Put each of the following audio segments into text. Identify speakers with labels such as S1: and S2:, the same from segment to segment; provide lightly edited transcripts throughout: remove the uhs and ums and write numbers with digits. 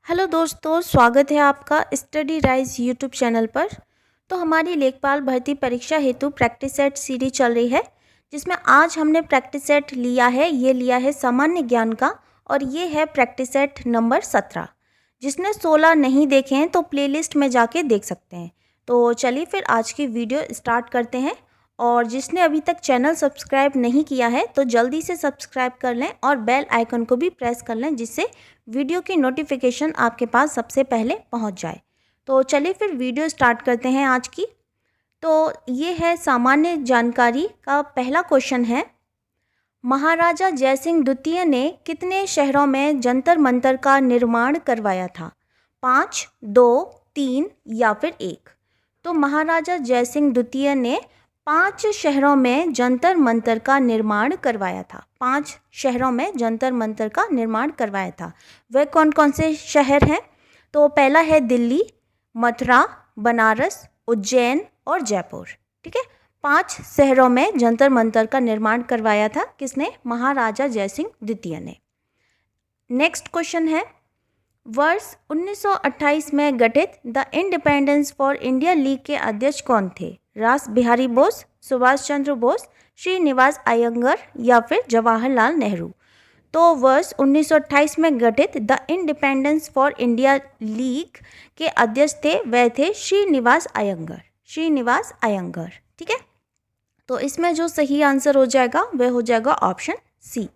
S1: Hello दोस्तों, स्वागत है आपका स्टडी राइज यूट्यूब चैनल पर। तो हमारी लेखपाल भर्ती परीक्षा हेतु प्रैक्टिस सेट सीरीज चल रही है, जिसमें आज हमने प्रैक्टिस सेट लिया है। ये लिया है सामान्य ज्ञान का और ये है प्रैक्टिस सेट नंबर 17। जिसने 16 नहीं देखे हैं तो प्लेलिस्ट में जाके देख सकते हैं। तो चलिए फिर आज की वीडियो स्टार्ट करते हैं। और जिसने अभी तक चैनल सब्सक्राइब नहीं किया है तो जल्दी से सब्सक्राइब कर लें और बेल आइकन को भी प्रेस कर लें, जिससे वीडियो की नोटिफिकेशन आपके पास सबसे पहले पहुंच जाए। तो चलिए फिर वीडियो स्टार्ट करते हैं आज की। तो ये है सामान्य जानकारी का पहला क्वेश्चन है, महाराजा जयसिंह द्वितीय ने कितने शहरों में जंतर मंतर का निर्माण करवाया था? 5, 2, 3 या फिर 1। तो महाराजा जयसिंह द्वितीय ने 5 शहरों में जंतर मंतर का निर्माण करवाया था। 5 शहरों में जंतर मंतर का निर्माण करवाया था। वह कौन कौन से शहर हैं? तो पहला है दिल्ली, मथुरा, बनारस, उज्जैन और जयपुर। ठीक है, 5 शहरों में जंतर मंतर का निर्माण करवाया था। किसने? महाराजा जयसिंह द्वितीय ने। नेक्स्ट क्वेश्चन है, वर्ष 1928 में गठित the independence for India league के अध्यक्ष कौन थे? रास बिहारी बोस, सुभाष चंद्र बोस, श्रीनिवास अयंगर या फिर जवाहरलाल नेहरू। तो वर्ष 1928 में गठित the independence for India league के अध्यक्ष थे, वह थे श्रीनिवास अयंगर। श्रीनिवास अयंगर। ठीक है, तो इसमें जो सही आंसर हो जाएगा वह हो जाएगा ऑप्शन सी।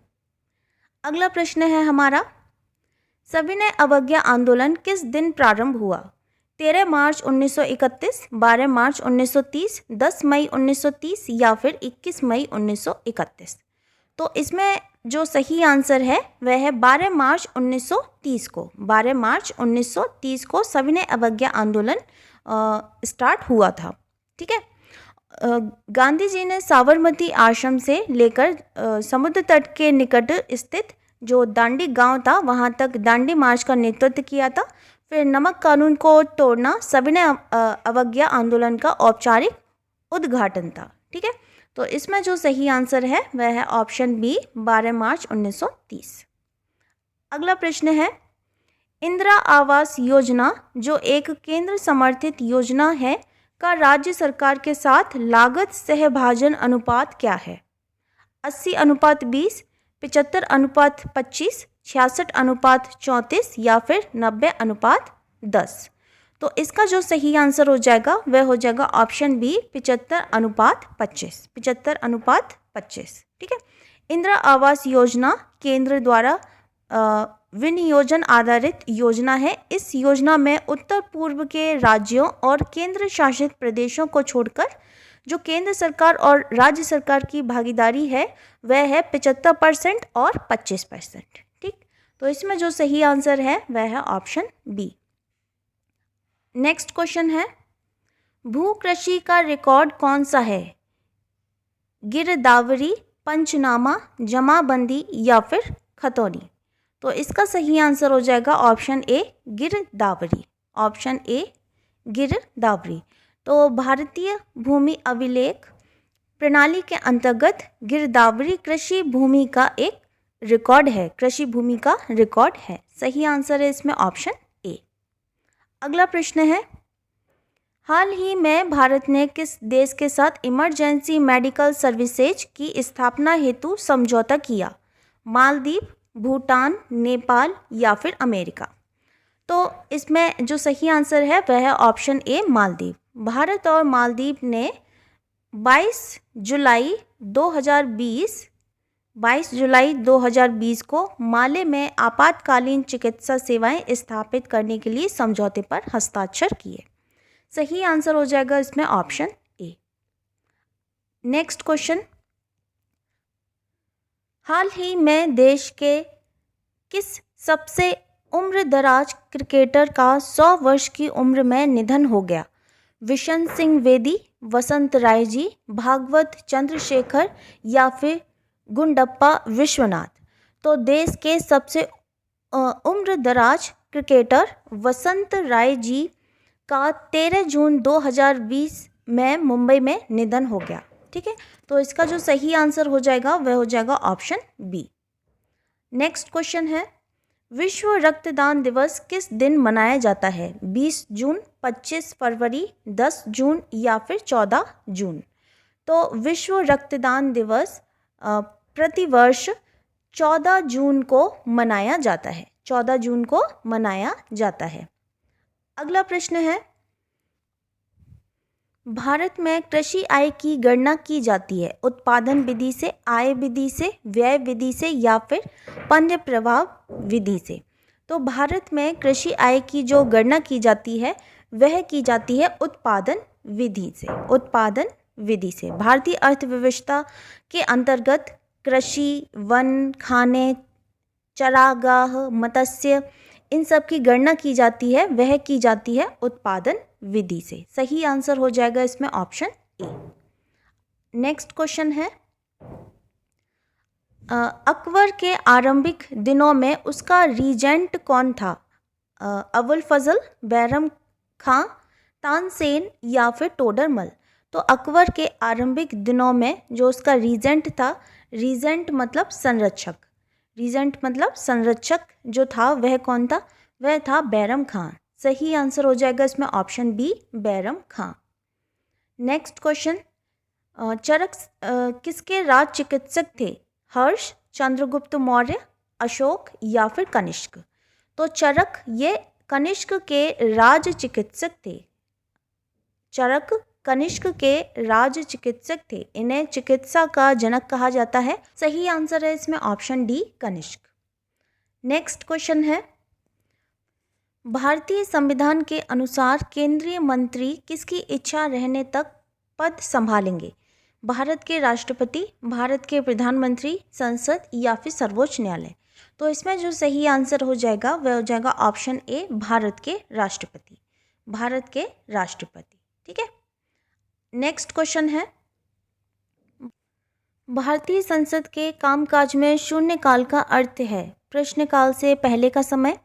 S1: अगला प्रश्न है हमारा, सविनय अवज्ञा आंदोलन किस दिन प्रारंभ हुआ? 13 मार्च 1931, 12 मार्च 1930, 10 मई 1930 या फिर 21 मई 1931। तो इसमें जो सही आंसर है वह है 12 मार्च 1930 को। 12 मार्च 1930 को सविनय अवज्ञा आंदोलन स्टार्ट हुआ था। ठीक है, गांधी जी ने साबरमती आश्रम से लेकर समुद्र तट के निकट स्थित जो दांडी गांव था वहां तक दांडी मार्च का नेतृत्व किया था। फिर नमक कानून को तोड़ना सविनय अवज्ञा आंदोलन का औपचारिक उद्घाटन था। ठीक है, तो इसमें जो सही आंसर है वह है ऑप्शन बी, 12 मार्च 1930। अगला प्रश्न है, इंदिरा आवास योजना जो एक केंद्र समर्थित योजना है का राज्य सरकार के साथ लागत सहभाजन अनुपात क्या है? 80:20, 75:25, 66:34 या फिर 90:10। तो इसका जो सही आंसर हो जाएगा वह हो जाएगा ऑप्शन बी, 75:25। 75:25। ठीक है, इंदिरा आवास योजना केंद्र द्वारा विनियोजन आधारित योजना है। इस योजना में उत्तर पूर्व के राज्यों और केंद्र शासित प्रदेशों को छोड़कर जो केंद्र सरकार और राज्य सरकार की भागीदारी है वह है 75% और 25%। ठीक, तो इसमें जो सही आंसर है वह है ऑप्शन बी। नेक्स्ट क्वेश्चन है, भू कृषि का रिकॉर्ड कौन सा है? गिरदावरी, पंचनामा, जमाबंदी या फिर खतौनी। तो इसका सही आंसर हो जाएगा ऑप्शन ए, गिरदावरी। ऑप्शन ए, गिरदावरी। तो भारतीय भूमि अभिलेख प्रणाली के अंतर्गत गिरदावरी कृषि भूमि का एक रिकॉर्ड है। कृषि भूमि का रिकॉर्ड है। सही आंसर है इसमें ऑप्शन ए। अगला प्रश्न है, हाल ही में भारत ने किस देश के साथ इमरजेंसी मेडिकल सर्विसेज की स्थापना हेतु समझौता किया? मालदीव, भूटान, नेपाल या फिर अमेरिका। तो इसमें जो सही आंसर है वह है ऑप्शन ए, मालदीव। भारत और मालदीव ने 22 जुलाई 2020 को माले में आपातकालीन चिकित्सा सेवाएं स्थापित करने के लिए समझौते पर हस्ताक्षर किए। सही आंसर हो जाएगा इसमें ऑप्शन ए। नेक्स्ट क्वेश्चन, हाल ही में देश के किस सबसे उम्रदराज क्रिकेटर का 100 वर्ष की उम्र में निधन हो गया? विशन सिंह बेदी, वसंत राय जी, भागवत चंद्रशेखर या फिर गुंडप्पा विश्वनाथ। तो देश के सबसे उम्रदराज क्रिकेटर वसंत राय जी का 13 जून 2020 में मुंबई में निधन हो गया। ठीक है, तो इसका जो सही आंसर हो जाएगा वह हो जाएगा ऑप्शन बी। नेक्स्ट क्वेश्चन है, विश्व रक्तदान दिवस किस दिन मनाया जाता है? 20 जून, 25 फरवरी, 10 जून या फिर 14 जून? तो विश्व रक्तदान दिवस प्रतिवर्ष 14 जून को मनाया जाता है। 14 जून को मनाया जाता है। अगला प्रश्न है, भारत में कृषि आय की गणना की जाती है उत्पादन विधि से, आय विधि से, व्यय विधि से या फिर पण्य प्रवाह विधि से? तो भारत में कृषि आय की जो गणना की जाती है वह की जाती है उत्पादन विधि से। उत्पादन विधि से भारतीय अर्थव्यवस्था के अंतर्गत कृषि, वन, खाने, चरागाह, मत्स्य, इन सब की गणना की जाती है, वह की जाती है उत्पादन विधि से। सही आंसर हो जाएगा इसमें ऑप्शन ए। नेक्स्ट क्वेश्चन है, अकबर के आरंभिक दिनों में उसका रीजेंट कौन था? अबुल फजल, बैरम खां, तानसेन या फिर टोडरमल? तो अकबर के आरंभिक दिनों में जो उसका रीजेंट था, रीजेंट मतलब संरक्षक, रीजेंट मतलब संरक्षक जो था वह कौन था? वह था बैरम खां। सही आंसर हो जाएगा इसमें ऑप्शन बी, बैरम खां। नेक्स्ट क्वेश्चन, चरक किसके राज चिकित्सक थे? हर्ष, चंद्रगुप्त मौर्य, अशोक या फिर कनिष्क? तो चरक ये कनिष्क के राज चिकित्सक थे। चरक कनिष्क के राज चिकित्सक थे, इन्हें चिकित्सा का जनक कहा जाता है। सही आंसर है इसमें option D, Kanishka. Next question है, भारतीय संविधान के अनुसार केंद्रीय मंत्री किसकी इच्छा रहने तक पद संभालेंगे? भारत के राष्ट्रपति, भारत के प्रधानमंत्री, संसद या फिर सर्वोच्च न्यायालय? तो इसमें जो सही आंसर हो जाएगा वह हो जाएगा ऑप्शन ए, भारत के राष्ट्रपति। भारत के राष्ट्रपति, ठीक है। नेक्स्ट क्वेश्चन है, भारतीय संसद के कामकाज में शून्यकाल का अर्थ है प्रश्नकाल से पहले का समय,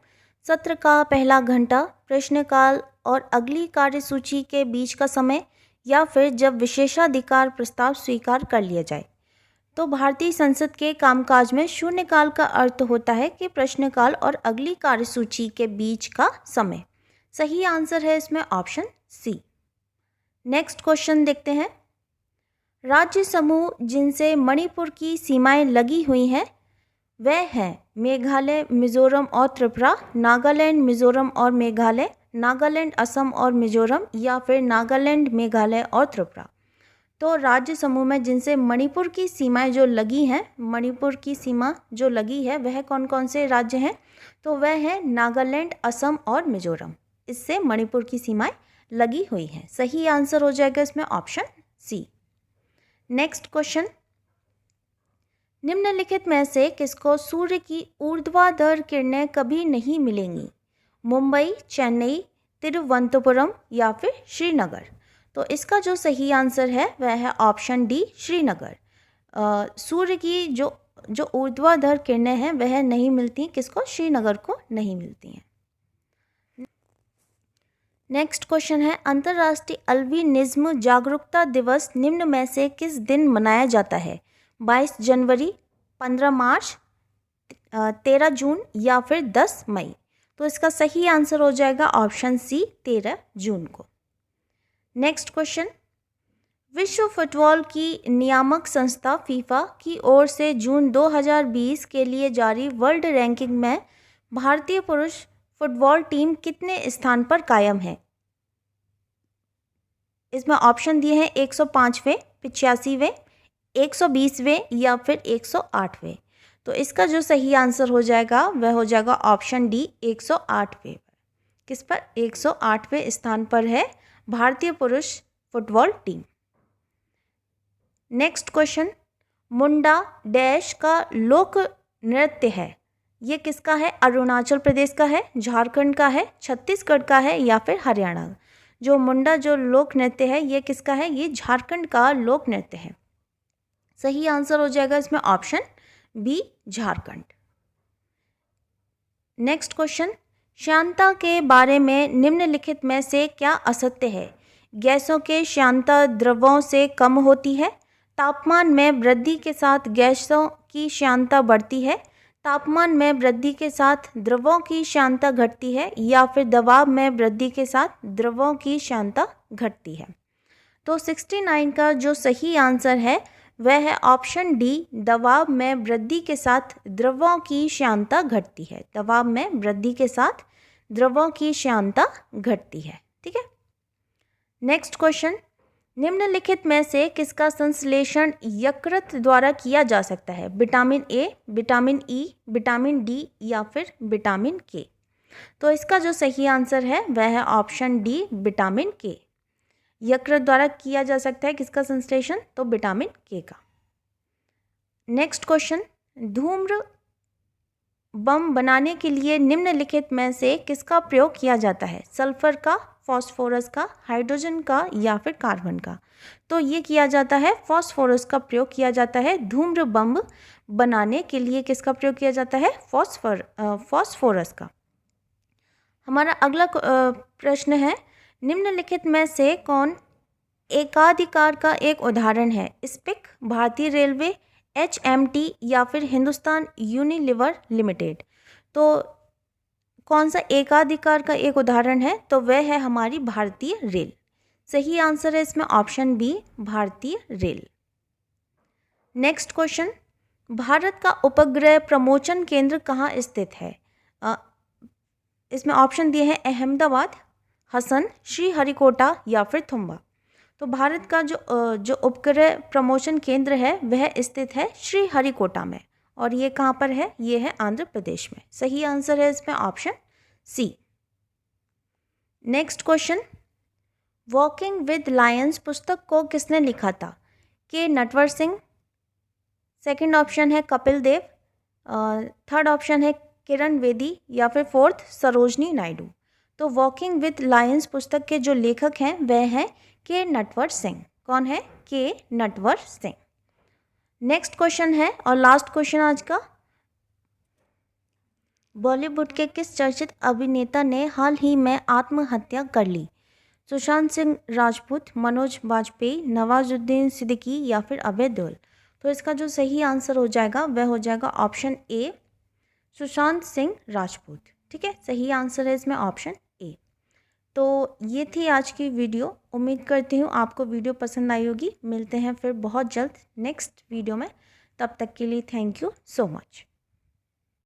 S1: सत्र का पहला घंटा, प्रश्नकाल और अगली कार्यसूची के बीच का समय या फिर जब विशेषाधिकार प्रस्ताव स्वीकार कर लिया जाए। तो भारतीय संसद के कामकाज में शून्यकाल का अर्थ होता है कि प्रश्नकाल और अगली कार्यसूची के बीच का समय। सही आंसर है इसमें ऑप्शन सी। नेक्स्ट क्वेश्चन देखते हैं, राज्य समूह जिनसे मणिपुर की सीमाएं लगी हुई हैं वह हैं मेघालय, मिजोरम और त्रिपुरा, नागालैंड, मिजोरम और मेघालय, नागालैंड, असम और मिजोरम या फिर नागालैंड, मेघालय और त्रिपुरा? तो राज्य समूह में जिनसे मणिपुर की सीमाएं जो लगी हैं, मणिपुर की सीमा जो लगी है वह कौन कौन से राज्य हैं? तो वह है नागालैंड, असम और मिजोरम। इससे मणिपुर की सीमाएं लगी हुई हैं। सही आंसर हो जाएगा इसमें ऑप्शन सी। नेक्स्ट क्वेश्चन, निम्नलिखित में से किसको सूर्य की ऊर्ध्वाधर किरणें कभी नहीं मिलेंगी? मुंबई, चेन्नई, तिरुवनंतपुरम या फिर श्रीनगर? तो इसका जो सही आंसर है वह है ऑप्शन डी, श्रीनगर। सूर्य की जो ऊर्ध्वाधर किरणें हैं वह नहीं मिलती किसको? श्रीनगर को नहीं मिलती हैं। नेक्स्ट क्वेश्चन है, अंतर्राष्ट्रीय अल्बिनिज्म जागरूकता दिवस निम्न में से किस दिन मनाया जाता है? 22 जनवरी, 15 मार्च, 13 जून या फिर 10 मई? तो इसका सही आंसर हो जाएगा ऑप्शन सी, 13 जून को। नेक्स्ट क्वेश्चन, विश्व फुटबॉल की नियामक संस्था फीफा की ओर से जून 2020 के लिए जारी वर्ल्ड रैंकिंग में भारतीय पुरुष फुटबॉल टीम कितने स्थान पर कायम है? इसमें ऑप्शन दिए हैं 105वें, 85वें, 120वें या फिर 108वें। तो इसका जो सही आंसर हो जाएगा वह हो जाएगा ऑप्शन डी, 108वें। किस पर? 108वें स्थान पर है भारतीय पुरुष फुटबॉल टीम। नेक्स्ट क्वेश्चन, मुंडा डैश का लोक नृत्य है, ये किसका है? अरुणाचल प्रदेश का है, झारखंड का है, छत्तीसगढ़ का है या फिर हरियाणा? जो मुंडा जो लोक नृत्य है ये किसका है? ये झारखंड का लोक नृत्य है। सही आंसर हो जाएगा इसमें option B, Jharkhand. Next question, श्यानता के बारे में निम्नलिखित में से क्या असत्य है? गैसों के श्यानता द्रवों से कम होती है, तापमान में वृद्धि के साथ गैसों की श्यानता बढ़ती है, तापमान में वृद्धि के साथ द्रवों की श्यानता घटती है या फिर दबाव में वृद्धि के साथ द्रवों की श्यानता घटती है। तो 69 का जो सही आंसर है वह है ऑप्शन डी, दबाव में वृद्धि के साथ द्रवों की श्यानता घटती है। दबाव में वृद्धि के साथ द्रवों की श्यानता घटती है। ठीक है। नेक्स्ट क्वेश्चन, निम्नलिखित में से किसका संश्लेषण यकृत द्वारा किया जा सकता है? Vitamin A, vitamin E, vitamin D या फिर विटामिन के? तो इसका जो सही आंसर है वह है ऑप्शन डी, विटामिन के। यकृत द्वारा किया जा सकता है किसका संश्लेषण? तो विटामिन के का। नेक्स्ट क्वेश्चन, धूम्र बम बनाने के लिए निम्नलिखित में से किसका प्रयोग किया जाता है? सल्फर का, फास्फोरस का, हाइड्रोजन का या फिर कार्बन का? तो ये किया जाता है फास्फोरस का प्रयोग किया जाता है। धूम्र बम बनाने के लिए किसका प्रयोग किया जाता है? फास्फोरस का। हमारा अगला प्रश्न है, निम्नलिखित में से कौन एकाधिकार का एक उदाहरण है? स्पिक, भारतीय रेलवे, HMT या फिर हिंदुस्तान यूनिलीवर लिमिटेड? तो कौन सा एकाधिकार का एक उदाहरण है? तो वह है हमारी भारतीय रेल। सही आंसर है इसमें ऑप्शन बी, भारतीय रेल। नेक्स्ट क्वेश्चन, भारत का उपग्रह प्रमोशन केंद्र कहाँ स्थित है? इसमें ऑप्शन दिए हैं अहमदाबाद, हसन, श्रीहरिकोटा या फिर थुम्बा। तो भारत का जो उपग्रह प्रमोशन केंद्र है वह स्थित है श्रीहरिकोटा में, और ये कहाँ पर है? ये है आंध्र प्रदेश में। सही आंसर है इसमें option C. Next question, walking with lions पुस्तक को किसने लिखा था? के नटवर सिंह, सेकंड ऑप्शन है कपिल देव, थर्ड ऑप्शन है किरण बेदी या फिर फोर्थ सरोजनी नायडू। तो वॉकिंग विद लायंस पुस्तक के जो लेखक हैं वह हैं के नटवर सिंह। कौन है? के नटवर सिंह। नेक्स्ट क्वेश्चन है और लास्ट क्वेश्चन आज का, बॉलीवुड के किस चर्चित अभिनेता ने हाल ही में आत्महत्या कर ली? सुशांत सिंह राजपूत, मनोज बाजपेयी, नवाजुद्दीन सिद्दीकी या फिर अभय देओल? तो इसका जो सही आंसर हो जाएगा वह हो जाएगा ऑप्शन ए, सुशांत सिंह राजपूत। ठीक है, सही आंसर है इसमें ऑप्शन ए। तो ये थी आज की वीडियो। उम्मीद करती हूँ आपको वीडियो पसंद आई होगी। मिलते हैं फिर बहुत जल्द नेक्स्ट वीडियो में। तब तक के लिए थैंक यू सो मच।